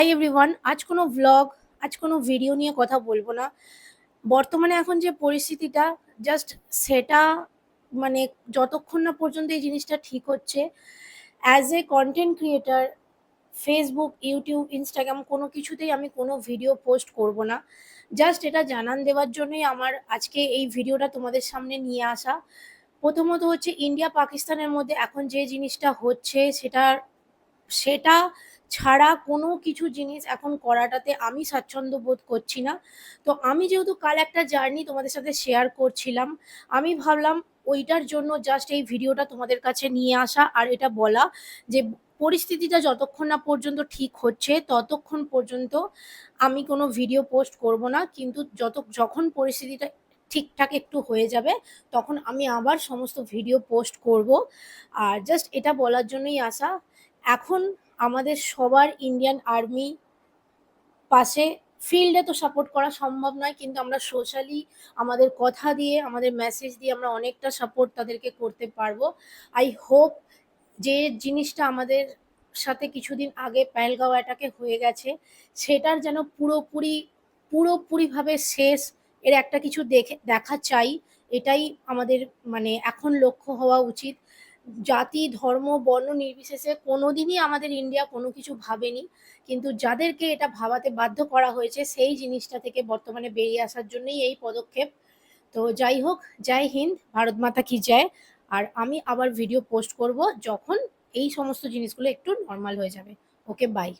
Hi everyone, আজ কোনো vlog, আজ কোনো ভিডিও নিয়ে কথা বলবো না। বর্তমানে এখন যে পরিস্থিতিটা, জাস্ট সেটা মানে যতক্ষণ না পর্যন্ত এই জিনিসটা ঠিক হচ্ছে, as a content creator Facebook, YouTube, Instagram কোনো কিছুতেই আমি কোনো ভিডিও পোস্ট করব না। জাস্ট এটা জানান দেওয়ার জন্যই আমার আজকে এই ভিডিওটা তোমাদের সামনে নিয়ে আসা। প্রথমত হচ্ছে ইন্ডিয়া পাকিস্তানের মধ্যে এখন যে জিনিসটা হচ্ছে সেটা ছাড়া কোনো কিছু জিনিস এখন করাটাতে আমি স্বাচ্ছন্দ্য বোধ করছি না। তো আমি যেহেতু কাল একটা জার্নি তোমাদের সাথে শেয়ার করছিলাম, আমি ভাবলাম ওইটার জন্য জাস্ট এই ভিডিওটা তোমাদের কাছে নিয়ে আসা আর এটা বলা যে পরিস্থিতিটা যতক্ষণ না পর্যন্ত ঠিক হচ্ছে ততক্ষণ পর্যন্ত আমি কোনো ভিডিও পোস্ট করব না, কিন্তু যখন পরিস্থিতিটা ঠিকঠাক একটু হয়ে যাবে তখন আমি আবার সমস্ত ভিডিও পোস্ট করব। আর জাস্ট এটা বলার জন্যই আসা। এখন আমাদের সবার ইন্ডিয়ান আর্মি পাশে, ফিল্ডে তো সাপোর্ট করা সম্ভব নয়, কিন্তু আমরা সোশ্যালি আমাদের কথা দিয়ে, আমাদের মেসেজ দিয়ে আমরা অনেকটা সাপোর্ট তাদেরকে করতে পারবো। আই হোপ যে জিনিসটা আমাদের সাথে কিছুদিন আগে পেহেলগাঁও অ্যাটাকে হয়ে গেছে সেটার যেন পুরোপুরিভাবে শেষ, এর একটা কিছু দেখা চাই। এটাই আমাদের এখন লক্ষ্য হওয়া উচিত। জাতি, ধর্ম, বর্ণ নির্বিশেষে কোনোদিনই আমাদের ইন্ডিয়া কোনো কিছু ভাবেনি, কিন্তু যাদেরকে এটা ভাবাতে বাধ্য করা হয়েছে সেই জিনিসটা থেকে বর্তমানে বেরিয়ে আসার জন্যই এই পদক্ষেপ। তো যাই হোক, জয় হিন্দ, ভারত মাতা কি জয়। আর আমি আবার ভিডিও পোস্ট করব যখন এই সমস্ত জিনিসগুলো একটু নর্মাল হয়ে যাবে। ওকে, বাই।